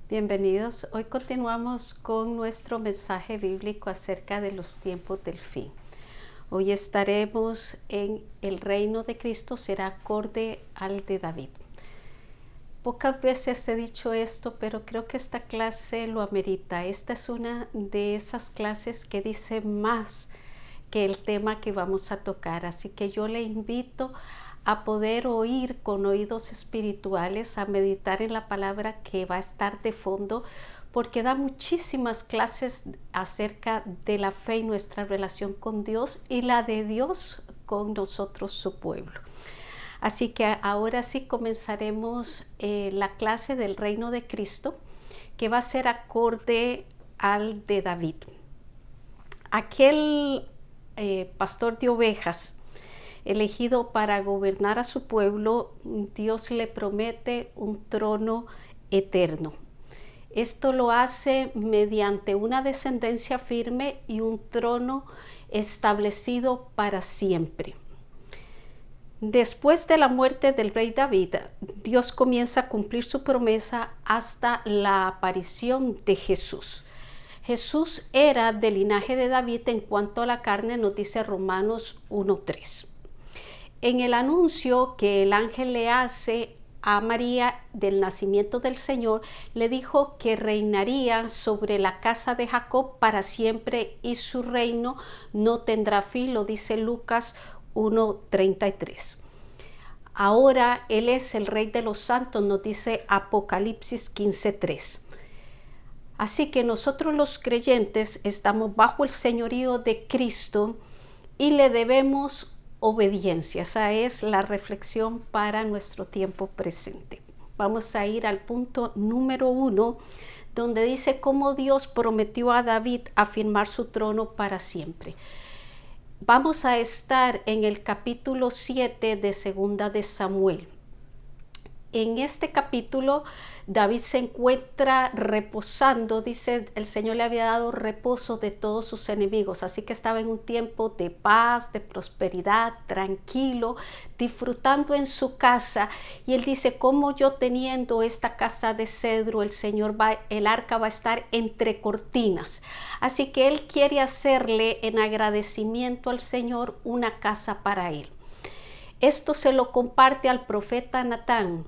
Bienvenidos. Hoy continuamos con nuestro mensaje bíblico acerca de los tiempos del fin. Hoy estaremos en el reino de Cristo será acorde al de David. Pocas veces he dicho esto, pero creo que esta clase lo amerita. Esta es una de esas clases que dice más que el tema que vamos a tocar. Así que yo le invito a poder oír con oídos espirituales, a meditar en la palabra que va a estar de fondo, porque da muchísimas clases acerca de la fe y nuestra relación con Dios y la de Dios con nosotros, su pueblo. Así que ahora sí comenzaremos la clase del reino de Cristo, que va a ser acorde al de David. Aquel pastor de ovejas elegido para gobernar a su pueblo, Dios le promete un trono eterno. Esto lo hace mediante una descendencia firme y un trono establecido para siempre. Después de la muerte del rey David, Dios comienza a cumplir su promesa hasta la aparición de Jesús. Jesús era del linaje de David en cuanto a la carne, nos dice Romanos 1:3. En el anuncio que el ángel le hace a María del nacimiento del Señor, le dijo que reinaría sobre la casa de Jacob para siempre y su reino no tendrá fin, lo dice Lucas 1:33. Ahora Él es el Rey de los santos, nos dice Apocalipsis 15:3. Así que nosotros los creyentes estamos bajo el señorío de Cristo y le debemos obediencia. Esa es la reflexión para nuestro tiempo presente. Vamos a ir al punto número 1, donde dice cómo Dios prometió a David afirmar su trono para siempre. Vamos a estar en el capítulo 7 de Segunda de Samuel. En este capítulo David se encuentra reposando, dice el Señor le había dado reposo de todos sus enemigos, así que estaba en un tiempo de paz, de prosperidad, tranquilo, disfrutando en su casa. Y él dice, como yo teniendo esta casa de cedro, el arca va a estar entre cortinas. Así que él quiere hacerle en agradecimiento al Señor una casa para él. Esto se lo comparte al profeta Natán.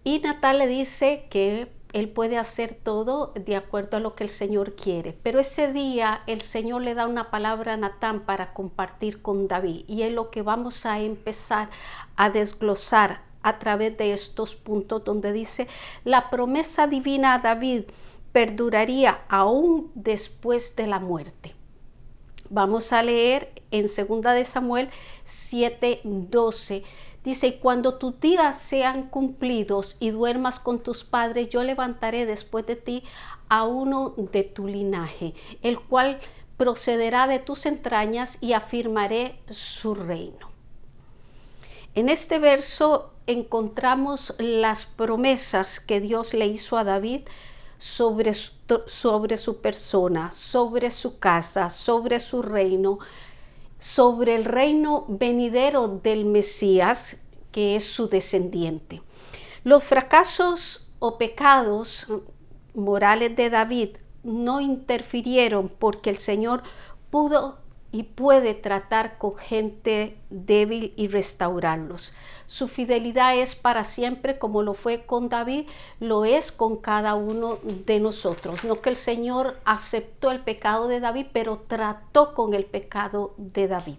Y Natán le dice que él puede hacer todo de acuerdo a lo que el Señor quiere. Pero ese día el Señor le da una palabra a Natán para compartir con David. Y es lo que vamos a empezar a desglosar a través de estos puntos donde dice, la promesa divina a David perduraría aún después de la muerte. Vamos a leer en 2 de Samuel 7:12. Dice, y cuando tus días sean cumplidos y duermas con tus padres, yo levantaré después de ti a uno de tu linaje, el cual procederá de tus entrañas y afirmaré su reino. En este verso encontramos las promesas que Dios le hizo a David sobre su persona, sobre su casa, sobre su reino, sobre el reino venidero del Mesías, que es su descendiente. Los fracasos o pecados morales de David no interfirieron porque el Señor pudo y puede tratar con gente débil y restaurarlos. Su fidelidad es para siempre, como lo fue con David, lo es con cada uno de nosotros. No que el Señor aceptó el pecado de David, pero trató con el pecado de David.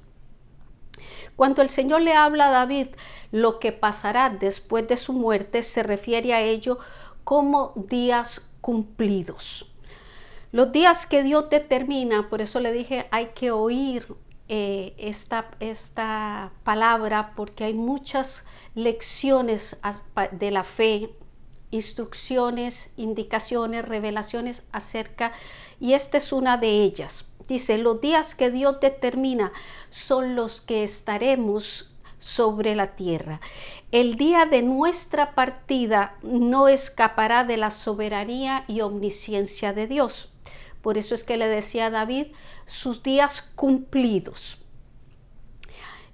Cuando el Señor le habla a David lo que pasará después de su muerte, se refiere a ello como días cumplidos. Los días que Dios determina, por eso le dije, hay que oír esta palabra, porque hay muchas lecciones de la fe, instrucciones, indicaciones, revelaciones acerca, y esta es una de ellas. Dice, los días que Dios determina son los que estaremos sobre la tierra. El día de nuestra partida no escapará de la soberanía y omnisciencia de Dios. Por eso es que le decía a David, sus días cumplidos.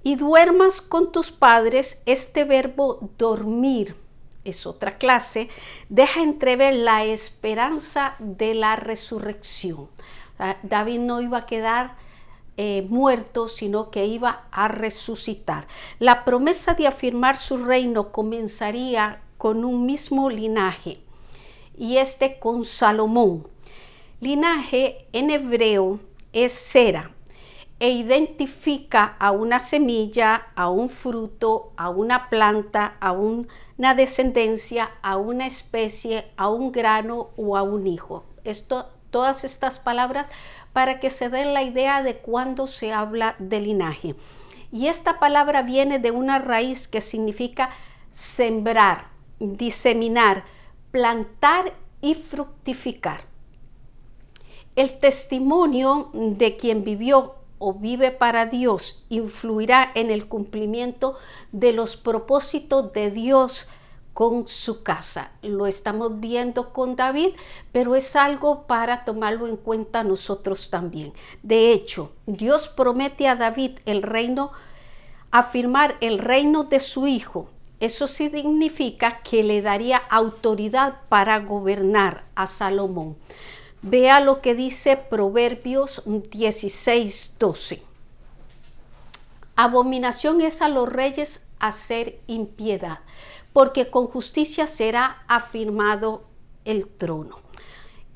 Y duermas con tus padres, este verbo dormir es otra clase, deja entrever la esperanza de la resurrección. David no iba a quedar muerto, sino que iba a resucitar. La promesa de afirmar su reino comenzaría con un mismo linaje, y con Salomón. Linaje en hebreo es Sera, e identifica a una semilla, a un fruto, a una planta, a una descendencia, a una especie, a un grano o a un hijo. Todas estas palabras para que se den la idea de cuando se habla de linaje. Y esta palabra viene de una raíz que significa sembrar, diseminar, plantar y fructificar. El testimonio de quien vivió o vive para Dios influirá en el cumplimiento de los propósitos de Dios con su casa. Lo estamos viendo con David, pero es algo para tomarlo en cuenta nosotros también. De hecho, Dios promete a David el reino, afirmar el reino de su hijo. Eso significa que le daría autoridad para gobernar a Salomón. Vea lo que dice Proverbios 16:12. Abominación es a los reyes hacer impiedad, porque con justicia será afirmado el trono.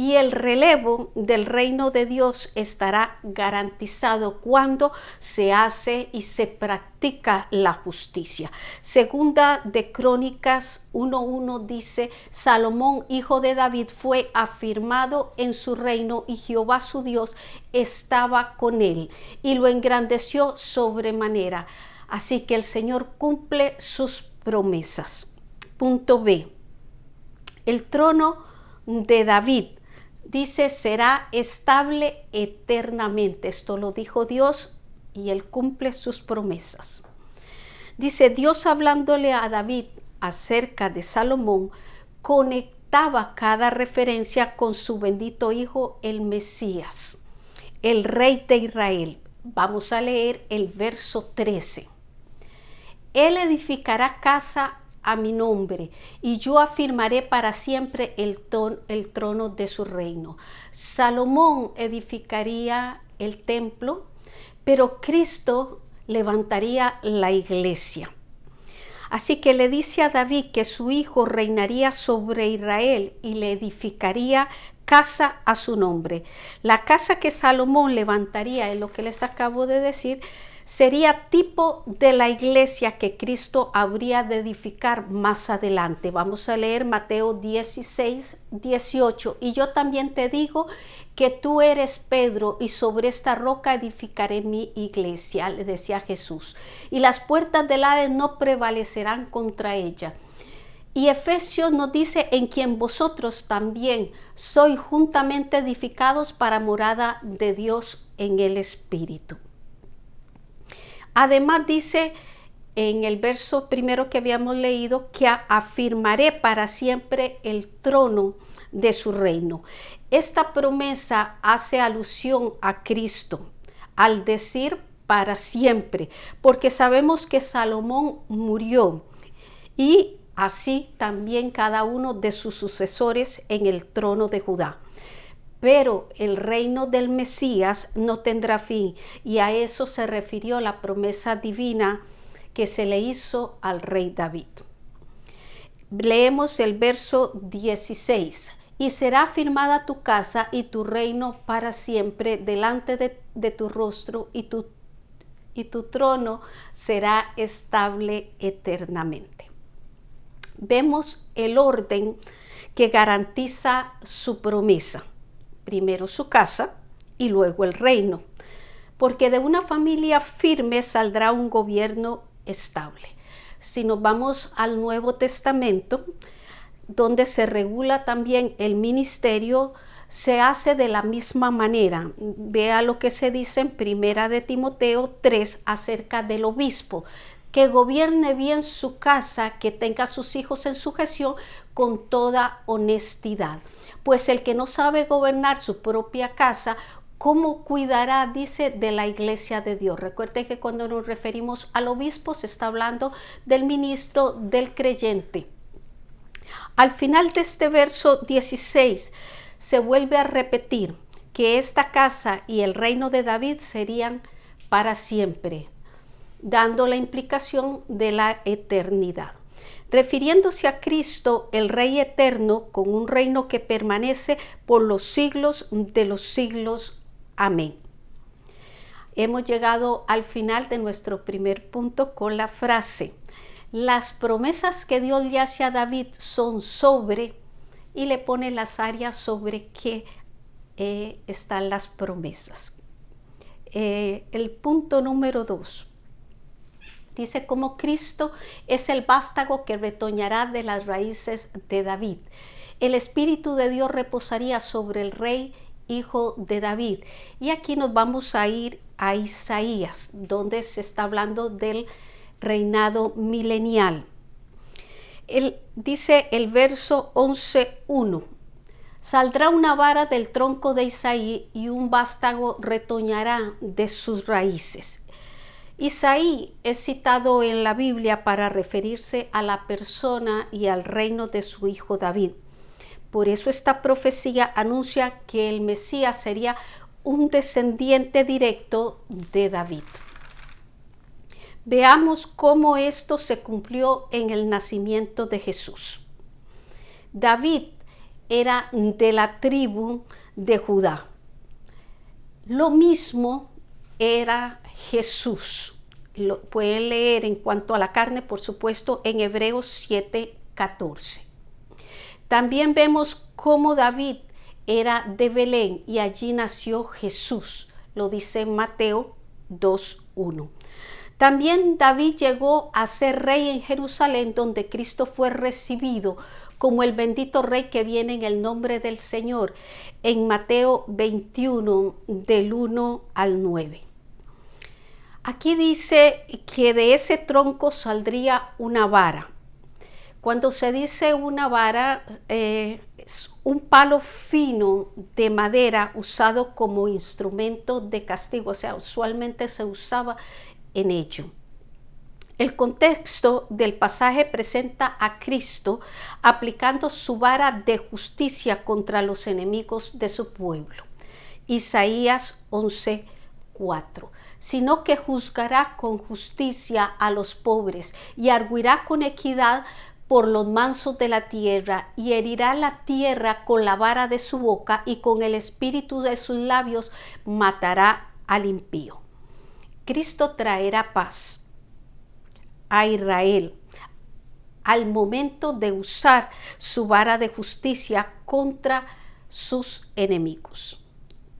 Y el relevo del reino de Dios estará garantizado cuando se hace y se practica la justicia. Segunda de Crónicas 1:1 dice: Salomón, hijo de David, fue afirmado en su reino y Jehová su Dios estaba con él y lo engrandeció sobremanera. Así que el Señor cumple sus promesas. Punto B. El trono de David, dice, será estable eternamente. Esto lo dijo Dios y Él cumple sus promesas. Dice, Dios hablándole a David acerca de Salomón, conectaba cada referencia con su bendito hijo, el Mesías, el rey de Israel. Vamos a leer el verso 13. Él edificará casa a mi nombre, y yo afirmaré para siempre el trono de su reino. Salomón edificaría el templo, pero Cristo levantaría la iglesia. Así que le dice a David que su hijo reinaría sobre Israel y le edificaría casa a su nombre. La casa que Salomón levantaría, es lo que les acabo de decir, sería tipo de la iglesia que Cristo habría de edificar más adelante. Vamos a leer Mateo 16:18. Y yo también te digo que tú eres Pedro, y sobre esta roca edificaré mi iglesia, le decía Jesús, y las puertas del Hades no prevalecerán contra ella. Y Efesios nos dice: en quien vosotros también sois juntamente edificados para morada de Dios en el Espíritu. Además dice en el verso primero que habíamos leído que afirmaré para siempre el trono de su reino. Esta promesa hace alusión a Cristo al decir para siempre, porque sabemos que Salomón murió y así también cada uno de sus sucesores en el trono de Judá. Pero el reino del Mesías no tendrá fin, y a eso se refirió la promesa divina que se le hizo al rey David. Leemos el verso 16. Y será firmada tu casa y tu reino para siempre delante de tu rostro, y tu trono será estable eternamente. Vemos el orden que garantiza su promesa. Primero su casa y luego el reino, porque de una familia firme saldrá un gobierno estable. Si nos vamos al Nuevo Testamento, donde se regula también el ministerio, se hace de la misma manera. Vea lo que se dice en Primera de Timoteo 3 acerca del obispo: que gobierne bien su casa, que tenga a sus hijos en sujeción con toda honestidad. Pues el que no sabe gobernar su propia casa, ¿cómo cuidará, dice, de la iglesia de Dios? Recuerde que cuando nos referimos al obispo se está hablando del ministro, del creyente. Al final de este verso 16 se vuelve a repetir que esta casa y el reino de David serían para siempre, dando la implicación de la eternidad, refiriéndose a Cristo, el Rey eterno, con un reino que permanece por los siglos de los siglos. Amén. Hemos llegado al final de nuestro primer punto con la frase: las promesas que Dios le hace a David son sobre, y le pone las áreas sobre que están las promesas. El punto número 2 dice: como Cristo es el vástago que retoñará de las raíces de David, el Espíritu de Dios reposaría sobre el Rey, hijo de David. Y aquí nos vamos a ir a Isaías, donde se está hablando del reinado milenial. Dice el verso 11:1: saldrá una vara del tronco de Isaí y un vástago retoñará de sus raíces. Isaí es citado en la Biblia para referirse a la persona y al reino de su hijo David. Por eso esta profecía anuncia que el Mesías sería un descendiente directo de David. Veamos cómo esto se cumplió en el nacimiento de Jesús. David era de la tribu de Judá. Lo mismo era Jesús. Lo pueden leer en cuanto a la carne, por supuesto, en Hebreos 7:14. También vemos cómo David era de Belén y allí nació Jesús. Lo dice Mateo 2:1. También David llegó a ser rey en Jerusalén, donde Cristo fue recibido como el bendito rey que viene en el nombre del Señor, en Mateo 21, del 1 al 9. Aquí dice que de ese tronco saldría una vara. Cuando se dice una vara, es un palo fino de madera usado como instrumento de castigo, o sea, usualmente se usaba en ello. El contexto del pasaje presenta a Cristo aplicando su vara de justicia contra los enemigos de su pueblo. Isaías 11:4. Sino que juzgará con justicia a los pobres y arguirá con equidad por los mansos de la tierra, y herirá la tierra con la vara de su boca, y con el espíritu de sus labios matará al impío. Cristo traerá paz a Israel al momento de usar su vara de justicia contra sus enemigos.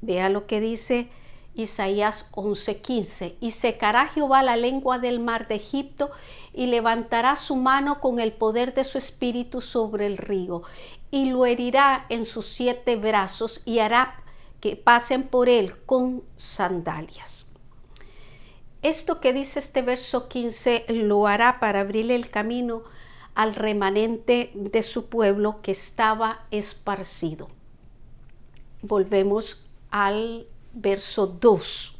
Vea lo que dice Isaías 11:15: y secará Jehová la lengua del mar de Egipto, y levantará su mano con el poder de su espíritu sobre el río, y lo herirá en sus 7 brazos, y hará que pasen por él con sandalias. Esto que dice este verso 15 lo hará para abrirle el camino al remanente de su pueblo que estaba esparcido. Volvemos al verso 2,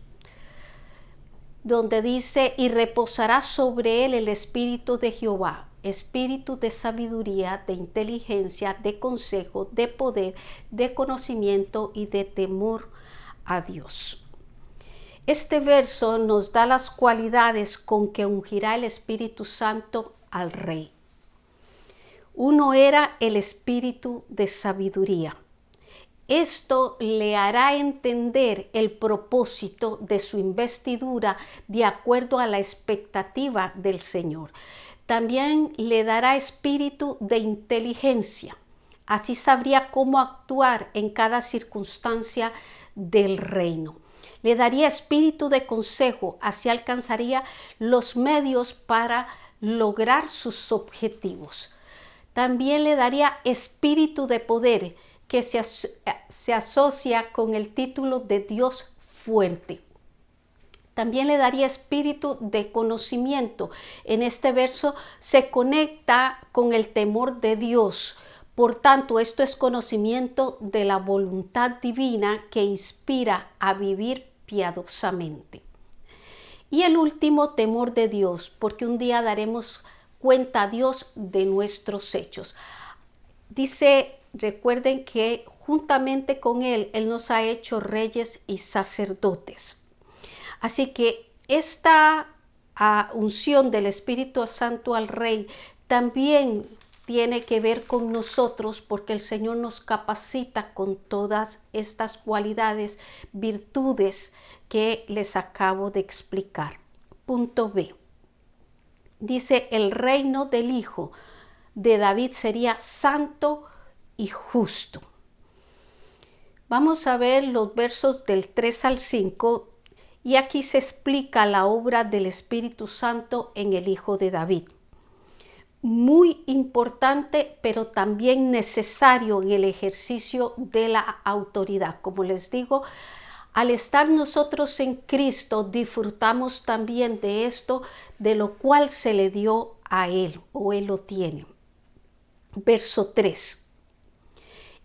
donde dice: y reposará sobre él el espíritu de Jehová, espíritu de sabiduría, de inteligencia, de consejo, de poder, de conocimiento y de temor a Dios. Este verso nos da las cualidades con que ungirá el Espíritu Santo al Rey. Uno era el espíritu de sabiduría. Esto le hará entender el propósito de su investidura de acuerdo a la expectativa del Señor. También le dará espíritu de inteligencia. Así sabría cómo actuar en cada circunstancia del reino. Le daría espíritu de consejo, así alcanzaría los medios para lograr sus objetivos. También le daría espíritu de poder, que se asocia con el título de Dios fuerte. También le daría espíritu de conocimiento. En este verso se conecta con el temor de Dios. Por tanto, esto es conocimiento de la voluntad divina que inspira a vivir piadosamente. Y el último, temor de Dios, porque un día daremos cuenta a Dios de nuestros hechos. Dice, recuerden que juntamente con Él nos ha hecho reyes y sacerdotes. Así que esta unción del Espíritu Santo al Rey también tiene que ver con nosotros, porque el Señor nos capacita con todas estas cualidades, virtudes que les acabo de explicar. Punto B. Dice, el reino del Hijo de David sería santo y justo. Vamos a ver los versos del 3 al 5, y aquí se explica la obra del Espíritu Santo en el Hijo de David. Muy importante, pero también necesario en el ejercicio de la autoridad. Como les digo, al estar nosotros en Cristo, disfrutamos también de esto, de lo cual se le dio a Él, o Él lo tiene. Verso 3.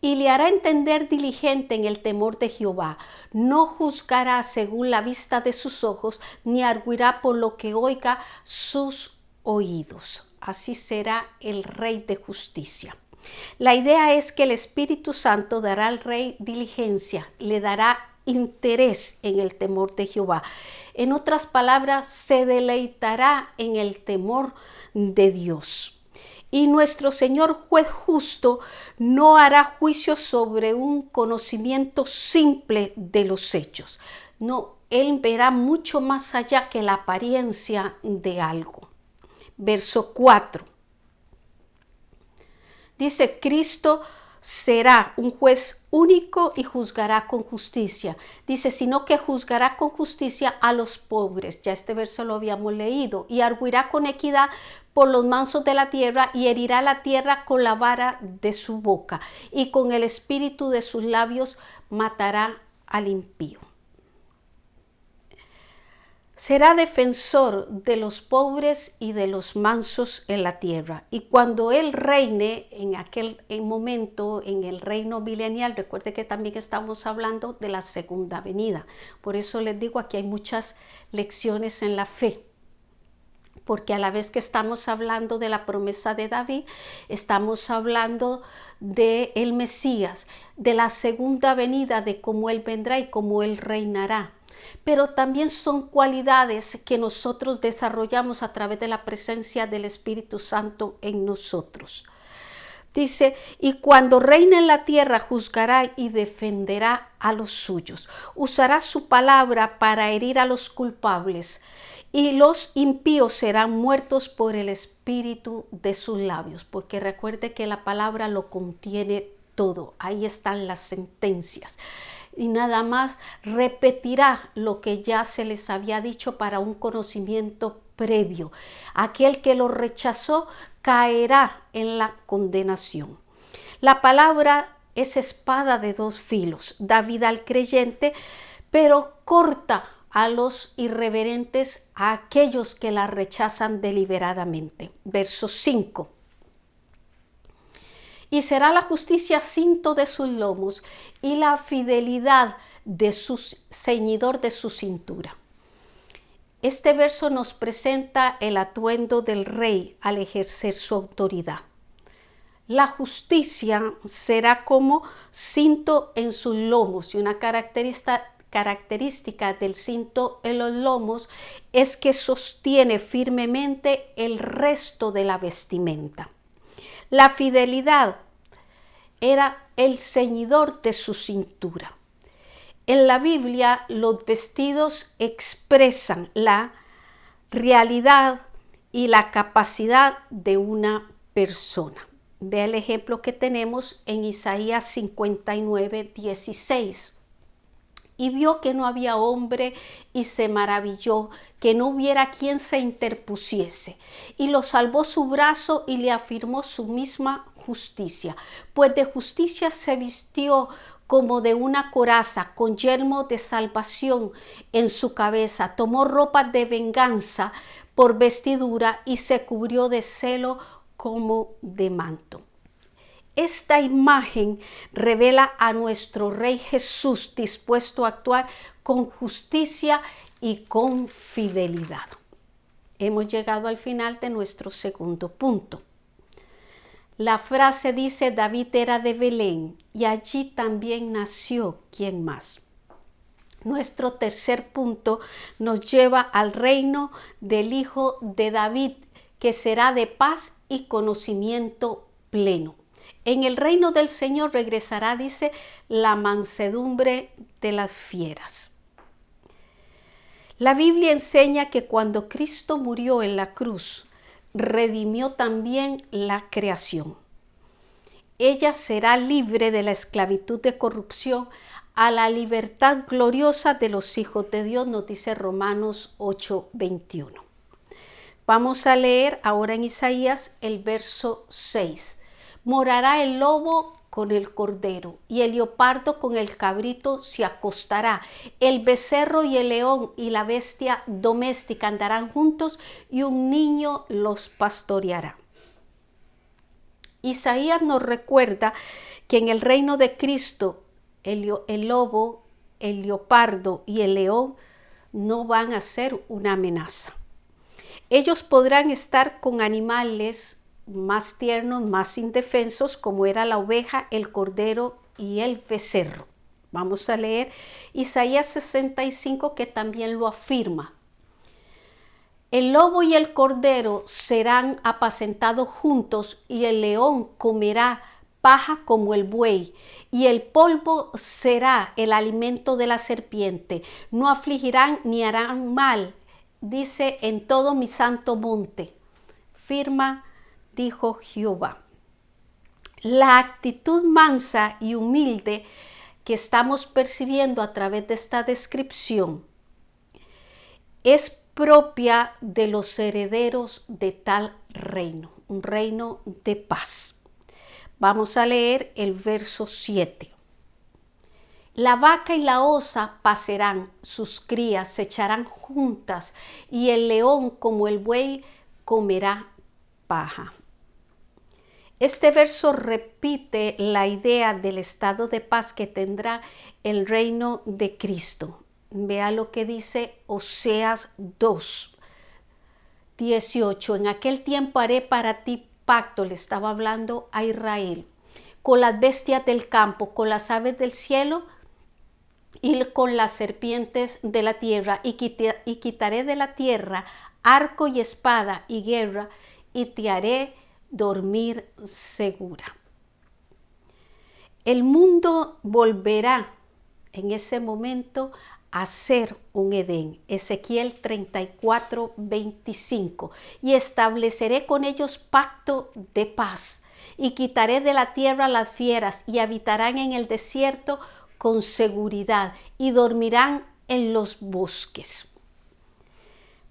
Y le hará entender diligente en el temor de Jehová. No juzgará según la vista de sus ojos, ni arguirá por lo que oiga sus oídos. Así será el Rey de justicia. La idea es que el Espíritu Santo dará al Rey diligencia, le dará interés en el temor de Jehová. En otras palabras, se deleitará en el temor de Dios. Y nuestro Señor juez justo no hará juicio sobre un conocimiento simple de los hechos. No, Él verá mucho más allá que la apariencia de algo. Verso 4. Dice, Cristo será un juez único y juzgará con justicia. Dice, sino que juzgará con justicia a los pobres. Ya este verso lo habíamos leído. Y arguirá con equidad por los mansos de la tierra, y herirá la tierra con la vara de su boca, y con el espíritu de sus labios matará al impío. Será defensor de los pobres y de los mansos en la tierra. Y cuando Él reine en aquel momento, en el reino milenial, recuerde que también estamos hablando de la segunda venida. Por eso les digo, aquí hay muchas lecciones en la fe. Porque a la vez que estamos hablando de la promesa de David, estamos hablando del Mesías, de la segunda venida, de cómo Él vendrá y cómo Él reinará. Pero también son cualidades que nosotros desarrollamos a través de la presencia del Espíritu Santo en nosotros. Dice, y cuando reine en la tierra, juzgará y defenderá a los suyos. Usará su palabra para herir a los culpables, y los impíos serán muertos por el espíritu de sus labios. Porque recuerde que la palabra lo contiene todo. Ahí están las sentencias. Y nada más repetirá lo que ya se les había dicho para un conocimiento previo. Aquel que lo rechazó caerá en la condenación. La palabra es espada de dos filos, da vida al creyente, pero corta a los irreverentes, a aquellos que la rechazan deliberadamente. Verso 5. Y será la justicia cinto de sus lomos, y la fidelidad de su ceñidor de su cintura. Este verso nos presenta el atuendo del rey al ejercer su autoridad. La justicia será como cinto en sus lomos, y una característica del cinto en los lomos es que sostiene firmemente el resto de la vestimenta. La fidelidad era el ceñidor de su cintura. En la Biblia, los vestidos expresan la realidad y la capacidad de una persona. Ve el ejemplo que tenemos en Isaías 59, 16. Y vio que no había hombre y se maravilló que no hubiera quien se interpusiese. Y lo salvó su brazo y le afirmó su misma justicia. Pues de justicia se vistió como de una coraza, con yelmo de salvación en su cabeza. Tomó ropas de venganza por vestidura y se cubrió de celo como de manto. Esta imagen revela a nuestro Rey Jesús dispuesto a actuar con justicia y con fidelidad. Hemos llegado al final de nuestro segundo punto. La frase dice: David era de Belén y allí también nació, ¿quién más? Nuestro tercer punto nos lleva al reino del Hijo de David, que será de paz y conocimiento pleno. En el reino del Señor regresará, dice, la mansedumbre de las fieras. La Biblia enseña que cuando Cristo murió en la cruz, redimió también la creación. Ella será libre de la esclavitud de corrupción a la libertad gloriosa de los hijos de Dios, nos dice Romanos 8:21. Vamos a leer ahora en Isaías el verso 6. Morará el lobo con el cordero, y el leopardo con el cabrito se acostará. El becerro y el león y la bestia doméstica andarán juntos, y un niño los pastoreará. Isaías nos recuerda que en el reino de Cristo el lobo, el leopardo y el león no van a ser una amenaza. Ellos podrán estar con animales más tiernos, más indefensos, como era la oveja, el cordero y el becerro. Vamos a leer Isaías 65, que también lo afirma. El lobo y el cordero serán apacentados juntos, y el león comerá paja como el buey, y el polvo será el alimento de la serpiente. No afligirán ni harán mal, dice, en todo mi santo monte. Firma, dijo Jehová. La actitud mansa y humilde que estamos percibiendo a través de esta descripción es propia de los herederos de tal reino, un reino de paz. Vamos a leer el verso 7. La vaca y la osa pasarán, sus crías se echarán juntas, y el león como el buey comerá paja. Este verso repite la idea del estado de paz que tendrá el reino de Cristo. Vea lo que dice Oseas 2:18. En aquel tiempo haré para ti pacto, le estaba hablando a Israel, con las bestias del campo, con las aves del cielo y con las serpientes de la tierra, y quitaré de la tierra arco y espada y guerra, y te haré dormir segura. El mundo volverá en ese momento a ser un Edén. Ezequiel 34:25. Y estableceré con ellos pacto de paz, y quitaré de la tierra las fieras, y habitarán en el desierto con seguridad, y dormirán en los bosques.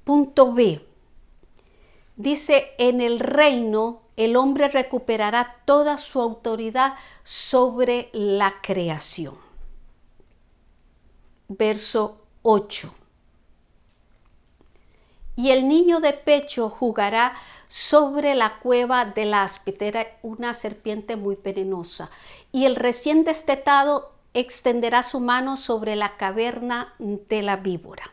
Punto B. Dice: en el reino el hombre recuperará toda su autoridad sobre la creación. Verso 8. Y el niño de pecho jugará sobre la cueva del áspid, era una serpiente muy venenosa, y el recién destetado extenderá su mano sobre la caverna de la víbora.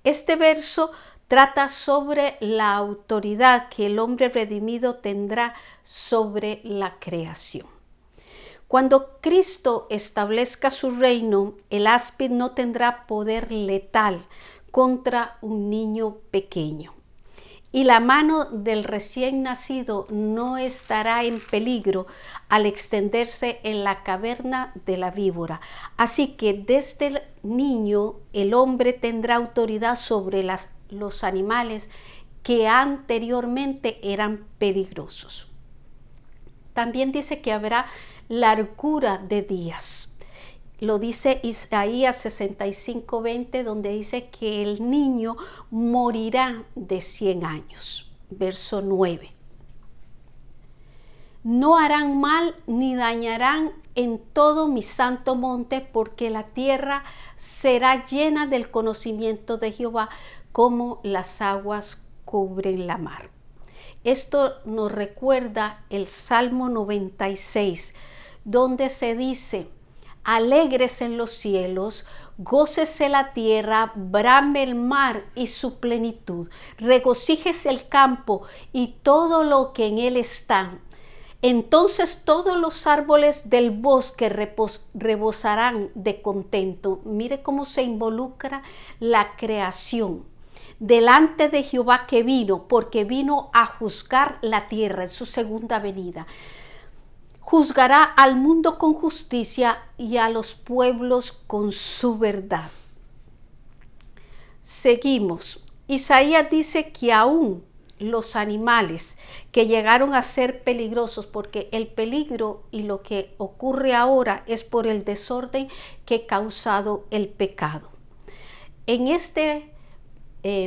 Este verso trata sobre la autoridad que el hombre redimido tendrá sobre la creación. Cuando Cristo establezca su reino, el áspid no tendrá poder letal contra un niño pequeño, y la mano del recién nacido no estará en peligro al extenderse en la caverna de la víbora. Así que desde el niño el hombre tendrá autoridad sobre los animales que anteriormente eran peligrosos. También dice que habrá largura de días. Lo dice Isaías 65:20, donde dice que el niño morirá de 100 años. Verso 9. No harán mal ni dañarán en todo mi santo monte, porque la tierra será llena del conocimiento de Jehová, como las aguas cubren la mar. Esto nos recuerda el Salmo 96, donde se dice: alegres en los cielos Gócese la tierra, brame el mar y su plenitud. Regocíjese el campo y todo lo que en él está. Entonces todos los árboles del bosque rebosarán de contento. Mire cómo se involucra la creación. Delante de Jehová que vino, porque vino a juzgar la tierra en su segunda venida. Juzgará al mundo con justicia y a los pueblos con su verdad. Seguimos. Isaías dice que aún los animales que llegaron a ser peligrosos, porque el peligro y lo que ocurre ahora es por el desorden que ha causado el pecado. En este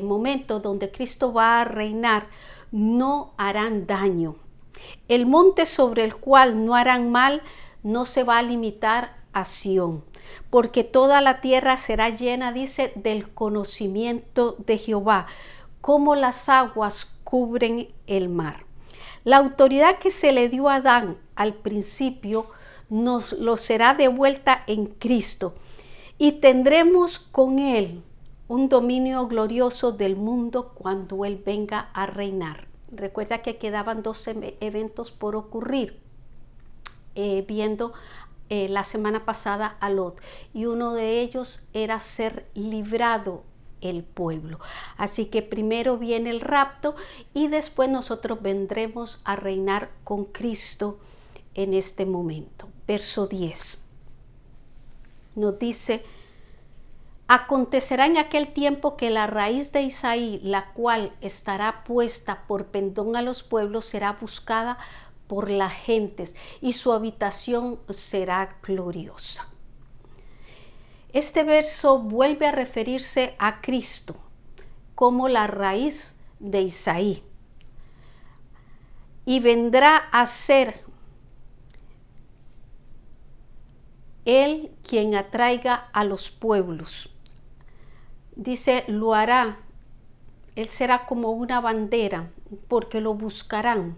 momento donde Cristo va a reinar, no harán daño. El monte sobre el cual no harán mal no se va a limitar a Sión, porque toda la tierra será llena, dice, del conocimiento de Jehová, como las aguas cubren el mar. La autoridad que se le dio a Adán al principio nos lo será devuelta en Cristo y tendremos con él un dominio glorioso del mundo cuando él venga a reinar. Recuerda que quedaban 12 eventos por ocurrir, viendo la semana pasada a Lot, y uno de ellos era ser librado el pueblo. Así que primero viene el rapto y después nosotros vendremos a reinar con Cristo en este momento. Verso 10 nos dice: acontecerá en aquel tiempo que la raíz de Isaí, la cual estará puesta por pendón a los pueblos, será buscada por las gentes y su habitación será gloriosa. Este verso vuelve a referirse a Cristo como la raíz de Isaí y vendrá a ser Él quien atraiga a los pueblos. Dice, lo hará, Él será como una bandera, porque lo buscarán.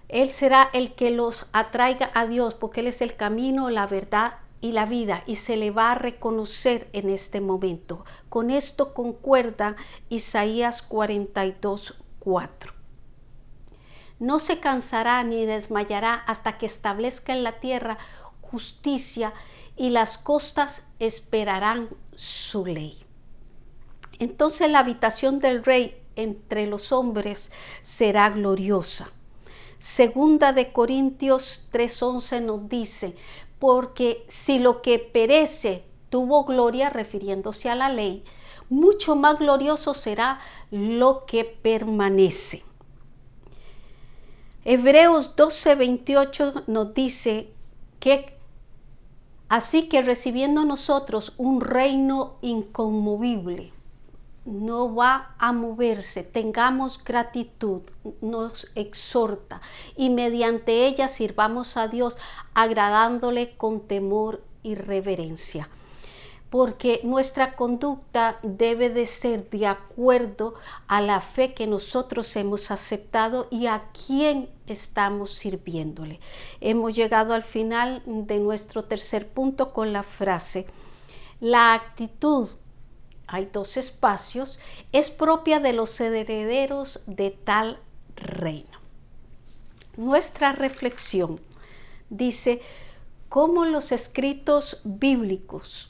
Él será el que los atraiga a Dios, porque Él es el camino, la verdad y la vida, y se le va a reconocer en este momento. Con esto concuerda Isaías 42:4. No se cansará ni desmayará hasta que establezca en la tierra justicia, y las costas esperarán su ley. Entonces la habitación del rey entre los hombres será gloriosa. Segunda de Corintios 3:11 nos dice, porque si lo que perece tuvo gloria, refiriéndose a la ley, mucho más glorioso será lo que permanece. Hebreos 12:28 nos dice que así que recibiendo nosotros un reino inconmovible, no va a moverse, tengamos gratitud, nos exhorta, y mediante ella sirvamos a Dios agradándole con temor y reverencia. Porque nuestra conducta debe de ser de acuerdo a la fe que nosotros hemos aceptado y a quién estamos sirviéndole. Hemos llegado al final de nuestro tercer punto con la frase: la actitud, hay 2 espacios, es propia de los herederos de tal reino. Nuestra reflexión dice cómo los escritos bíblicos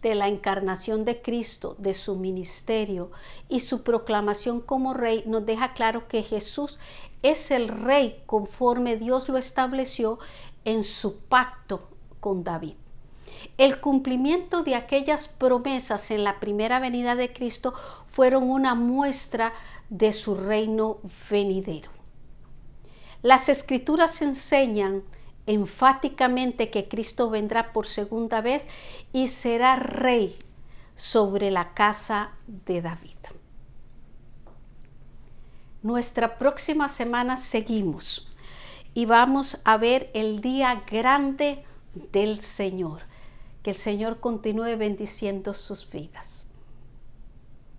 de la encarnación de Cristo, de su ministerio y su proclamación como rey nos deja claro que Jesús es el rey conforme Dios lo estableció en su pacto con David. El cumplimiento de aquellas promesas en la primera venida de Cristo fueron una muestra de su reino venidero. Las Escrituras enseñan enfáticamente que Cristo vendrá por segunda vez y será rey sobre la casa de David. Nuestra próxima semana seguimos y vamos a ver el día grande del Señor. Que el Señor continúe bendiciendo sus vidas.